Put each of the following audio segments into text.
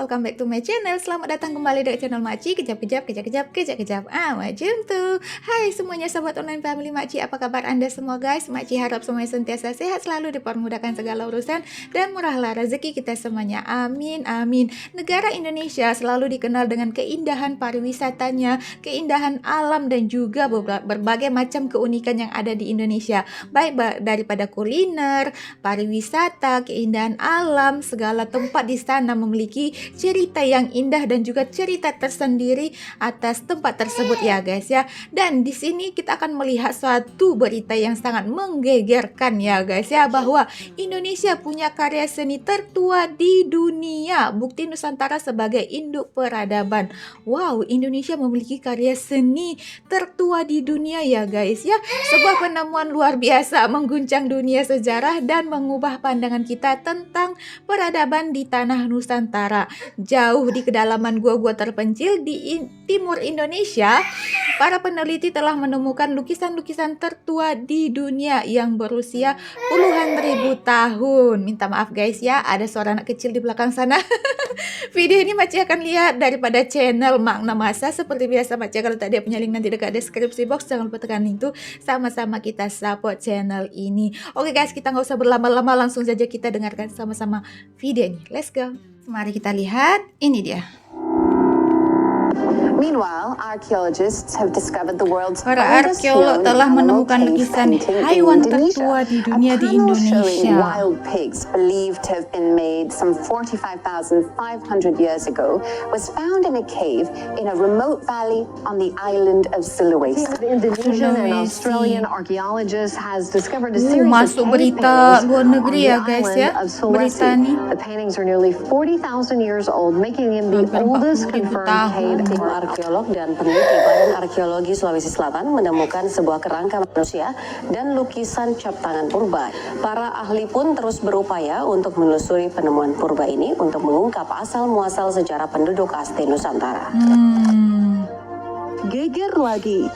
welcome back to my channel. Selamat datang kembali di channel Makci. Kejap. Macam tuh. Hai semuanya sobat online family Makci, apa kabar Anda semua guys? Makci harap semuanya sentiasa sehat, selalu dipermudahkan segala urusan dan murahlah rezeki kita semuanya. Amin. Negara Indonesia selalu dikenal dengan keindahan pariwisatanya, keindahan alam dan juga berbagai macam keunikan yang ada di Indonesia. Baik daripada kuliner, pariwisata, keindahan alam, segala tempat di sana memiliki cerita yang indah dan juga cerita tersendiri atas tempat tersebut ya guys ya. Dan di sini kita akan melihat suatu berita yang sangat menggegerkan ya guys ya, bahwa Indonesia punya karya seni tertua di dunia. Bukti Nusantara sebagai induk peradaban. Wow, Indonesia memiliki karya seni tertua di dunia ya guys ya. Sebuah penemuan luar biasa mengguncang dunia sejarah dan mengubah pandangan kita tentang peradaban di tanah Nusantara. Jauh di kedalaman gua-gua terpencil di timur Indonesia, para peneliti telah menemukan lukisan-lukisan tertua di dunia yang berusia puluhan ribu tahun. Minta maaf guys ya, ada suara anak kecil di belakang sana. Video ini Makci akan lihat daripada channel Makna Masa. Seperti biasa Makci kalau tak ada punya link nanti dekat deskripsi box, jangan lupa tekan link itu. Sama-sama kita support channel ini. Oke guys, kita nggak usah berlama-lama, langsung saja kita dengarkan sama-sama video ini. Let's go. Mari kita lihat, ini dia. Meanwhile, archaeologists have discovered the world's Para oldest arkeolog known telah animal menemukan cave lukisan painting in haiwan Indonesia. tertua di A dunia di panel showing Indonesia. wild pigs believed to have been made some 45,500 years ago was found in a cave in a remote valley on the island of Sulawesi. Indonesian and Sulawesi. Australian archaeologists has discovered a series of Masuk cave berita paintings luar on negeri the ya guys island ya. of Sulawesi. Berita nih. The paintings are nearly 40,000 years old, making them the Hampir oldest 40.000 confirmed tahun. cave. Tim arkeolog dan peneliti Badan Arkeologi Sulawesi Selatan menemukan sebuah kerangka manusia dan lukisan cap tangan purba. Para ahli pun terus berupaya untuk menelusuri penemuan purba ini untuk mengungkap asal-muasal sejarah penduduk asli Nusantara. Geger lagi,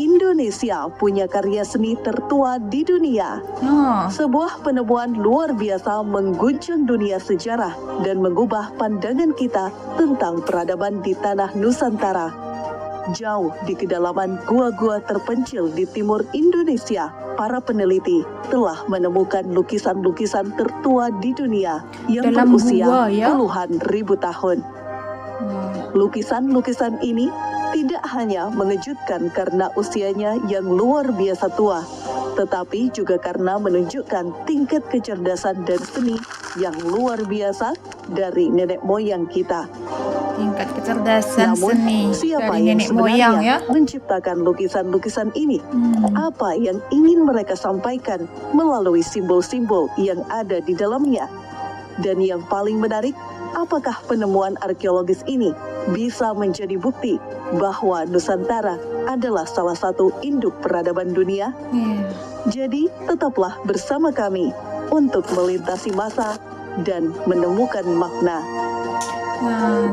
Indonesia punya karya seni tertua di dunia. Sebuah penemuan luar biasa mengguncang dunia sejarah dan mengubah pandangan kita tentang peradaban di tanah Nusantara. Jauh di kedalaman gua-gua terpencil di timur Indonesia, para peneliti telah menemukan lukisan-lukisan tertua di dunia yang Dalam berusia gua, ya? puluhan ribu tahun. Lukisan-lukisan ini tidak hanya mengejutkan karena usianya yang luar biasa tua, tetapi juga karena menunjukkan tingkat kecerdasan dan seni yang luar biasa dari nenek moyang kita. Tingkat kecerdasan Namun, seni siapa dari yang nenek moyang ya. sebenarnya menciptakan lukisan-lukisan ini? Apa yang ingin mereka sampaikan melalui simbol-simbol yang ada di dalamnya? Dan yang paling menarik, apakah penemuan arkeologis ini bisa menjadi bukti bahwa Nusantara adalah salah satu induk peradaban dunia? Jadi, tetaplah bersama kami untuk melintasi masa dan menemukan makna.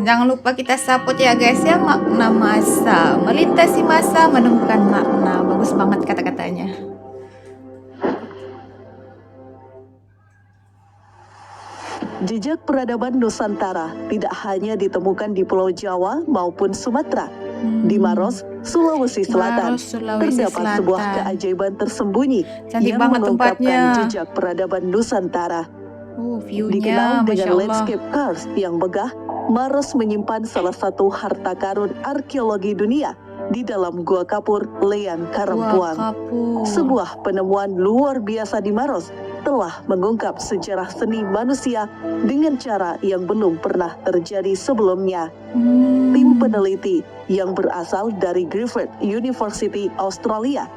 Jangan lupa kita support ya guys ya, Makna Masa. Melintasi masa, menemukan makna. Bagus banget kata-katanya. Jejak peradaban Nusantara tidak hanya ditemukan di Pulau Jawa maupun Sumatera. Di Maros, Sulawesi Selatan, Maros, Sulawesi terdapat sebuah Selatan. keajaiban tersembunyi Cantik yang banget mengungkapkan tempatnya. jejak peradaban Nusantara. View-nya Dikenal Masya dengan Allah. landscape cars yang megah, Maros menyimpan salah satu harta karun arkeologi dunia di dalam Gua Kapur, Lean Karampuang. Kapur. Sebuah penemuan luar biasa di Maros telah mengungkap sejarah seni manusia dengan cara yang belum pernah terjadi sebelumnya. Tim peneliti yang berasal dari Griffith University Australia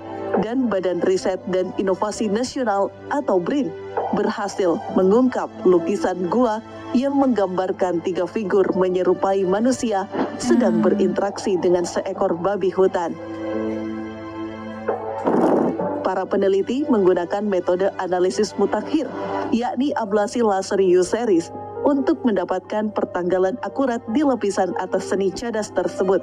dan Badan Riset dan Inovasi Nasional atau BRIN berhasil mengungkap lukisan gua yang menggambarkan 3 figur menyerupai manusia sedang berinteraksi dengan seekor babi hutan. Para peneliti menggunakan metode analisis mutakhir, yakni ablasi laser U-series, untuk mendapatkan pertanggalan akurat di lapisan atas seni cadas tersebut.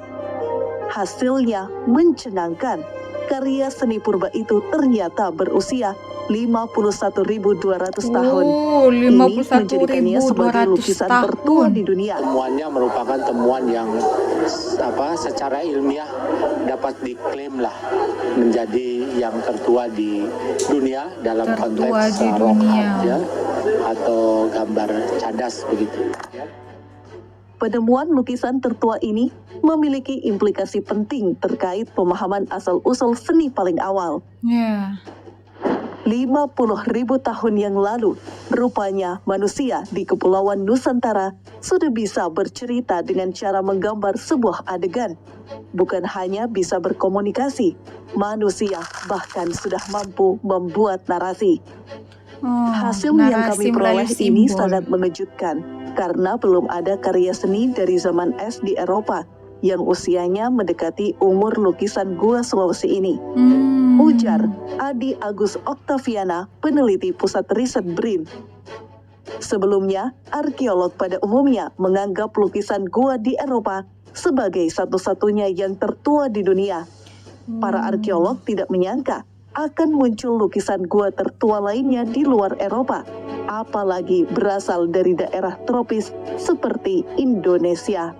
Hasilnya mencengangkan. Karya seni purba itu ternyata berusia 51.200 tahun. Oh, Ini menjadikannya sebagai 51.200 lukisan tertua tahun. di dunia. Temuannya merupakan temuan yang secara ilmiah dapat diklaim lah menjadi yang tertua di dunia dalam Tertua konteks di rock dunia. art ya, atau gambar cadas begitu ya. Penemuan lukisan tertua ini memiliki implikasi penting terkait pemahaman asal-usul seni paling awal. Ya. 50.000 tahun yang lalu, rupanya manusia di Kepulauan Nusantara sudah bisa bercerita dengan cara menggambar sebuah adegan. Bukan hanya bisa berkomunikasi, manusia bahkan sudah mampu membuat narasi. Oh, Hasil yang narasi kami melalui peroleh ini simbol. sangat mengejutkan, karena belum ada karya seni dari zaman es di Eropa yang usianya mendekati umur lukisan Gua Sulawesi ini. Ujar Adi Agus Oktaviana, peneliti Pusat Riset BRIN. Sebelumnya, arkeolog pada umumnya menganggap lukisan gua di Eropa sebagai satu-satunya yang tertua di dunia. Para arkeolog tidak menyangka akan muncul lukisan gua tertua lainnya di luar Eropa, apalagi berasal dari daerah tropis seperti Indonesia.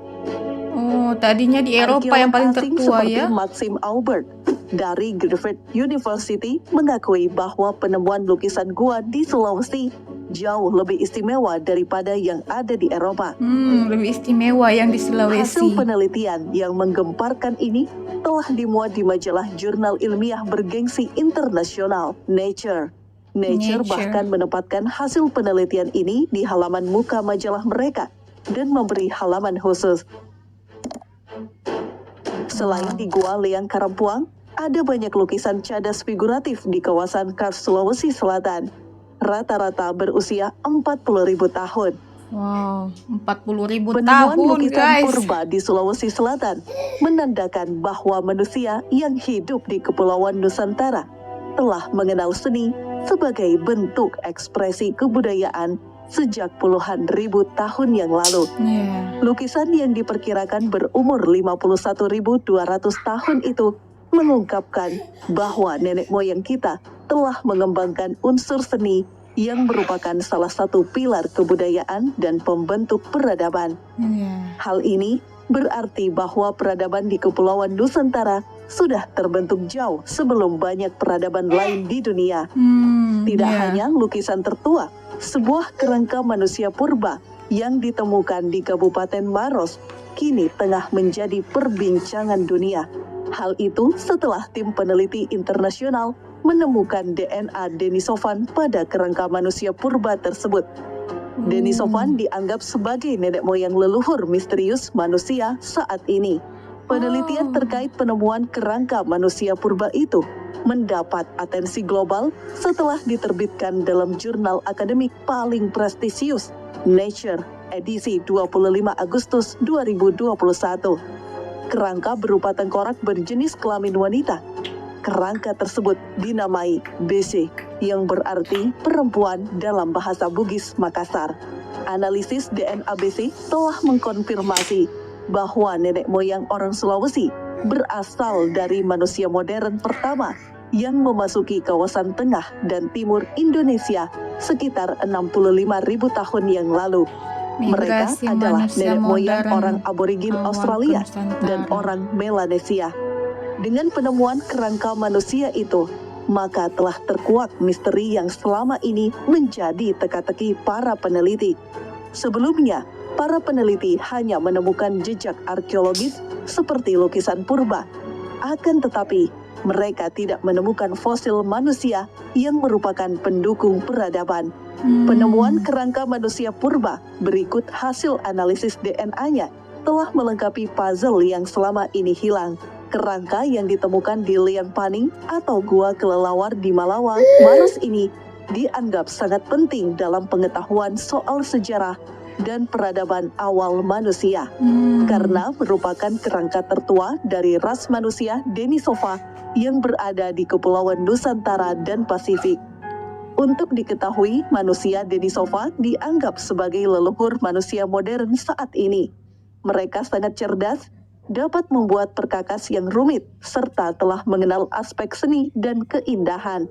Oh, tadinya di Eropa yang paling Arkeolog asing tertua seperti ya. Maxim Aubert dari Griffith University mengakui bahwa penemuan lukisan gua di Sulawesi jauh lebih istimewa daripada yang ada di Eropa. Lebih istimewa yang di Hasil Sulawesi. penelitian yang menggemparkan ini telah dimuat di majalah jurnal ilmiah bergengsi internasional Nature. Nature bahkan menempatkan hasil penelitian ini di halaman muka majalah mereka dan memberi halaman khusus. Selain di Gua Leang Karampuang, ada banyak lukisan cadas figuratif di kawasan Kars Sulawesi Selatan. Rata-rata berusia 40.000 tahun. Wow, 40.000 Penemuan tahun lukisan guys. purba di Sulawesi Selatan menandakan bahwa manusia yang hidup di Kepulauan Nusantara telah mengenal seni sebagai bentuk ekspresi kebudayaan sejak puluhan ribu tahun yang lalu. Ya. Lukisan yang diperkirakan berumur 51.200 tahun itu mengungkapkan bahwa nenek moyang kita telah mengembangkan unsur seni yang merupakan salah satu pilar kebudayaan dan pembentuk peradaban. Ya. Hal ini berarti bahwa peradaban di Kepulauan Nusantara sudah terbentuk jauh sebelum banyak peradaban lain di dunia. Tidak ya. hanya lukisan tertua, sebuah kerangka manusia purba yang ditemukan di Kabupaten Maros kini tengah menjadi perbincangan dunia. Hal itu setelah tim peneliti internasional menemukan DNA Denisovan pada kerangka manusia purba tersebut. Denisovan dianggap sebagai nenek moyang leluhur misterius manusia saat ini. Penelitian terkait penemuan kerangka manusia purba itu mendapat atensi global setelah diterbitkan dalam jurnal akademik paling prestisius, Nature, edisi 25 Agustus 2021. Kerangka berupa tengkorak berjenis kelamin wanita. Kerangka tersebut dinamai BC, yang berarti perempuan dalam bahasa Bugis Makassar. Analisis DNA BC telah mengkonfirmasi bahwa nenek moyang orang Sulawesi berasal dari manusia modern pertama yang memasuki kawasan tengah dan timur Indonesia sekitar 65.000 tahun yang lalu. Mereka Migrasi adalah manusia nenek moyang modern orang aborigin awal Australia ke Nusantara. dan orang Melanesia. Dengan penemuan kerangka manusia itu, maka telah terkuak misteri yang selama ini menjadi teka-teki para peneliti. Sebelumnya, para peneliti hanya menemukan jejak arkeologis seperti lukisan purba. Akan tetapi, mereka tidak menemukan fosil manusia yang merupakan pendukung peradaban. Penemuan kerangka manusia purba berikut hasil analisis DNA-nya telah melengkapi puzzle yang selama ini hilang. Kerangka yang ditemukan di Liang Paning atau Gua Kelelawar di Malawa, Maros ini dianggap sangat penting dalam pengetahuan soal sejarah dan peradaban awal manusia. Karena merupakan kerangka tertua dari ras manusia Denisova yang berada di Kepulauan Nusantara dan Pasifik. Untuk diketahui, manusia Denisova dianggap sebagai leluhur manusia modern saat ini. Mereka sangat cerdas dapat membuat perkakas yang rumit, serta telah mengenal aspek seni dan keindahan.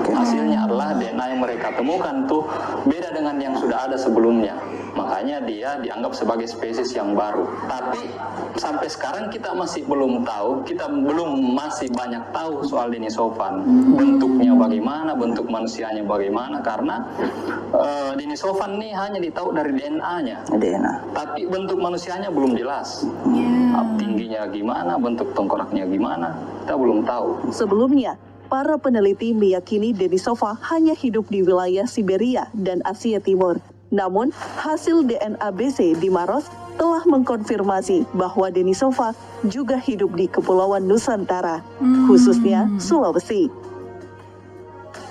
Hasilnya adalah DNA yang mereka temukan tuh beda dengan yang sudah ada sebelumnya. Makanya dia dianggap sebagai spesies yang baru. Tapi sampai sekarang kita masih belum tahu, kita masih banyak tahu soal Denisovan. Bentuknya bagaimana, bentuk manusianya bagaimana, karena Denisovan ini hanya ditahu dari DNA-nya. Tapi bentuk manusianya belum jelas. Tingginya gimana, bentuk tengkoraknya gimana, kita belum tahu. Sebelumnya, para peneliti meyakini Denisova hanya hidup di wilayah Siberia dan Asia Timur. Namun, hasil DNA BC di Maros telah mengkonfirmasi bahwa Denisova juga hidup di Kepulauan Nusantara, khususnya Sulawesi.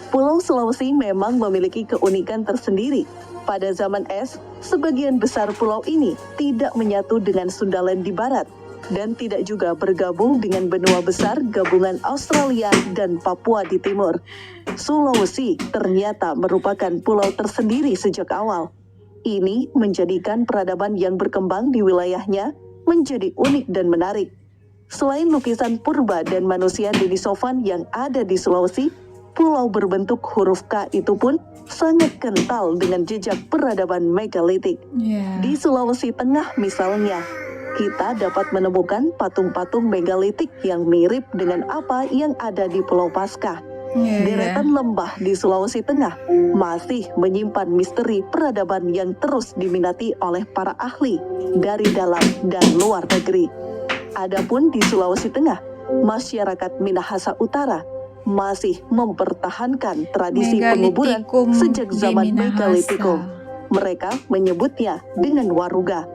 Pulau Sulawesi memang memiliki keunikan tersendiri. Pada zaman es, sebagian besar pulau ini tidak menyatu dengan Sundaland di barat dan tidak juga bergabung dengan benua besar gabungan Australia dan Papua di timur. Sulawesi ternyata merupakan pulau tersendiri sejak awal. Ini menjadikan peradaban yang berkembang di wilayahnya menjadi unik dan menarik. Selain lukisan purba dan manusia Denisovan yang ada di Sulawesi, pulau berbentuk huruf K itu pun sangat kental dengan jejak peradaban megalitik. Di Sulawesi Tengah misalnya, kita dapat menemukan patung-patung megalitik yang mirip dengan apa yang ada di Pulau Paskah. Deretan lembah di Sulawesi Tengah masih menyimpan misteri peradaban yang terus diminati oleh para ahli dari dalam dan luar negeri. Adapun di Sulawesi Tengah, masyarakat Minahasa Utara masih mempertahankan tradisi penguburan sejak zaman Megalitikum. Mereka menyebutnya dengan waruga.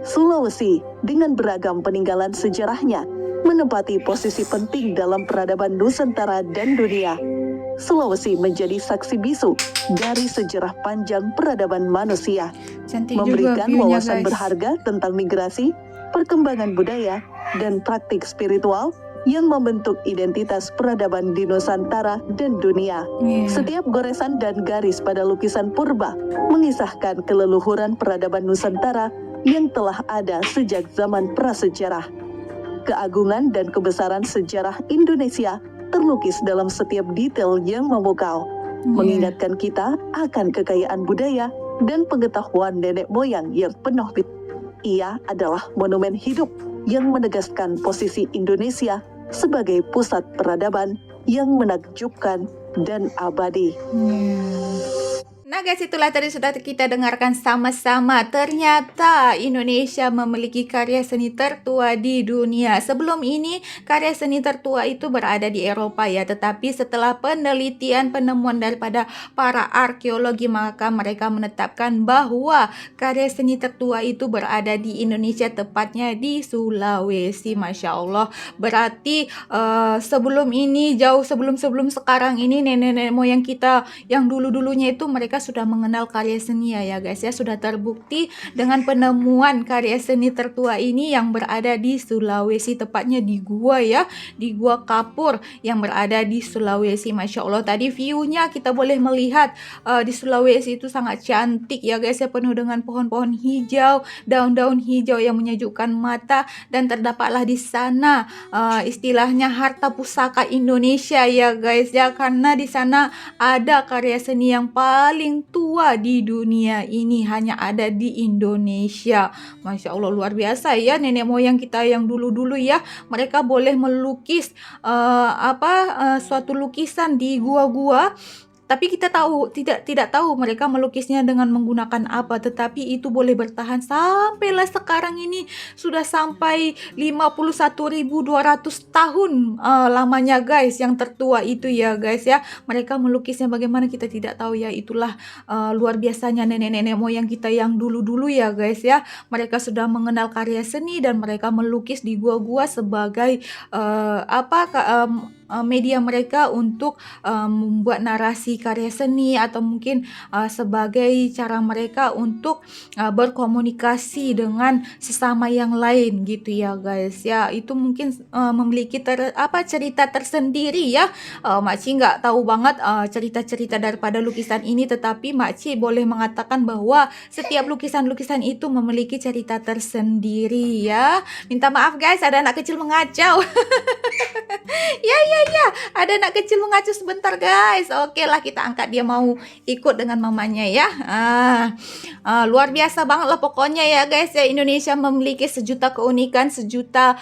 Sulawesi dengan beragam peninggalan sejarahnya menempati posisi penting dalam peradaban Nusantara dan dunia. Sulawesi menjadi saksi bisu dari sejarah panjang peradaban manusia, memberikan wawasan berharga tentang migrasi, perkembangan budaya, dan praktik spiritual yang membentuk identitas peradaban di Nusantara dan dunia. Setiap goresan dan garis pada lukisan purba mengisahkan keleluhuran peradaban Nusantara yang telah ada sejak zaman prasejarah. Keagungan dan kebesaran sejarah Indonesia terlukis dalam setiap detail yang memukau, mengingatkan kita akan kekayaan budaya dan pengetahuan nenek moyang yang penuh. Ia adalah monumen hidup yang menegaskan posisi Indonesia sebagai pusat peradaban yang menakjubkan dan abadi. Nah guys, itulah tadi sudah kita dengarkan sama-sama. Ternyata Indonesia memiliki karya seni tertua di dunia. Sebelum ini karya seni tertua itu berada di Eropa ya. Tetapi setelah penelitian penemuan daripada para arkeologi, maka mereka menetapkan bahwa karya seni tertua itu berada di Indonesia, tepatnya di Sulawesi. Masya Allah. Berarti sebelum ini, jauh sebelum sekarang ini, nenek-nenek moyang kita yang dulu-dulunya itu mereka sudah mengenal karya seni ya guys ya. Sudah terbukti dengan penemuan karya seni tertua ini yang berada di Sulawesi, tepatnya di gua ya, di Gua Kapur yang berada di Sulawesi. Masya Allah, tadi view-nya kita boleh melihat di Sulawesi itu sangat cantik ya guys ya, penuh dengan pohon-pohon hijau, daun-daun hijau yang menyejukkan mata, dan terdapatlah di sana istilahnya harta pusaka Indonesia ya guys ya, karena di sana ada karya seni yang paling tua di dunia ini, hanya ada di Indonesia. Masya Allah, luar biasa ya nenek moyang kita yang dulu-dulu ya. Mereka boleh melukis suatu lukisan di gua-gua, tapi kita tidak tahu mereka melukisnya dengan menggunakan apa, tetapi itu boleh bertahan sampailah sekarang ini sudah sampai 51.200 tahun lamanya guys, yang tertua itu ya guys ya. Mereka melukisnya bagaimana kita tidak tahu ya. Itulah luar biasanya nenek-nenek moyang kita yang dulu-dulu ya guys ya. Mereka sudah mengenal karya seni dan mereka melukis di gua-gua sebagai media mereka untuk membuat narasi karya seni atau mungkin sebagai cara mereka untuk berkomunikasi dengan sesama yang lain gitu ya guys ya. Itu mungkin memiliki cerita tersendiri ya. Makci nggak tahu banget cerita-cerita daripada lukisan ini, tetapi makci boleh mengatakan bahwa setiap lukisan-lukisan itu memiliki cerita tersendiri ya. Minta maaf guys, ada anak kecil mengacau. Ya, ada anak kecil mengacau sebentar guys. Oke lah, kita angkat dia mau ikut dengan mamanya ya. Luar biasa banget lah pokoknya ya guys ya. Indonesia memiliki sejuta keunikan, sejuta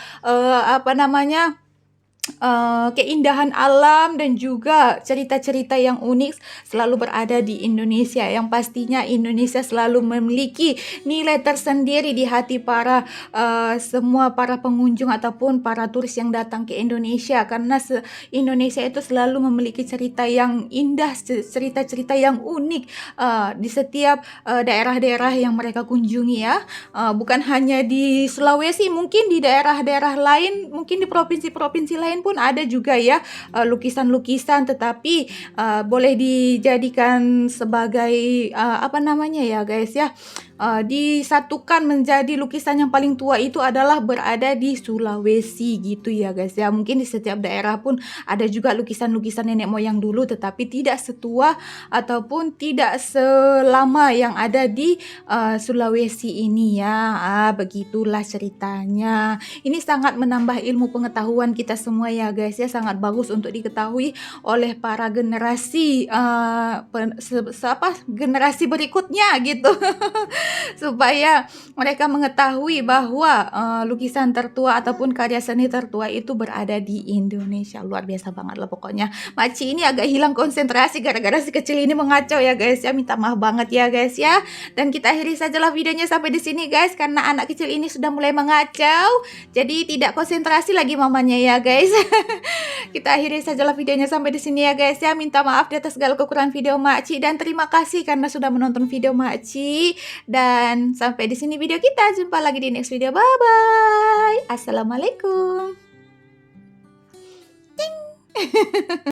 keindahan alam dan juga cerita-cerita yang unik selalu berada di Indonesia, yang pastinya Indonesia selalu memiliki nilai tersendiri di hati para semua para pengunjung ataupun para turis yang datang ke Indonesia, karena Indonesia itu selalu memiliki cerita yang indah, cerita-cerita yang unik di setiap daerah-daerah yang mereka kunjungi ya. Bukan hanya di Sulawesi, mungkin di daerah-daerah lain, mungkin di provinsi-provinsi lain pun ada juga ya lukisan-lukisan, tetapi boleh dijadikan sebagai ya guys ya, disatukan menjadi lukisan yang paling tua itu adalah berada di Sulawesi gitu ya guys ya. Mungkin di setiap daerah pun ada juga lukisan-lukisan nenek moyang dulu, tetapi tidak setua ataupun tidak selama yang ada di Sulawesi ini ya. Begitulah ceritanya. Ini sangat menambah ilmu pengetahuan kita semua ya guys ya, sangat bagus untuk diketahui oleh para generasi generasi berikutnya gitu. Supaya mereka mengetahui bahwa lukisan tertua ataupun karya seni tertua itu berada di Indonesia. Luar biasa banget lah pokoknya. Makci ini agak hilang konsentrasi gara-gara si kecil ini mengacau ya guys ya. Minta maaf banget ya guys ya. Dan kita akhiri sajalah videonya sampai di sini guys, karena anak kecil ini sudah mulai mengacau. Jadi tidak konsentrasi lagi mamanya ya guys. Kita akhiri sajalah videonya sampai di sini ya guys ya. Minta maaf di atas segala kekurangan video makci, dan terima kasih karena sudah menonton video makci. Dan sampai di sini video kita. Jumpa lagi di next video. Bye bye. Assalamualaikum. Ting.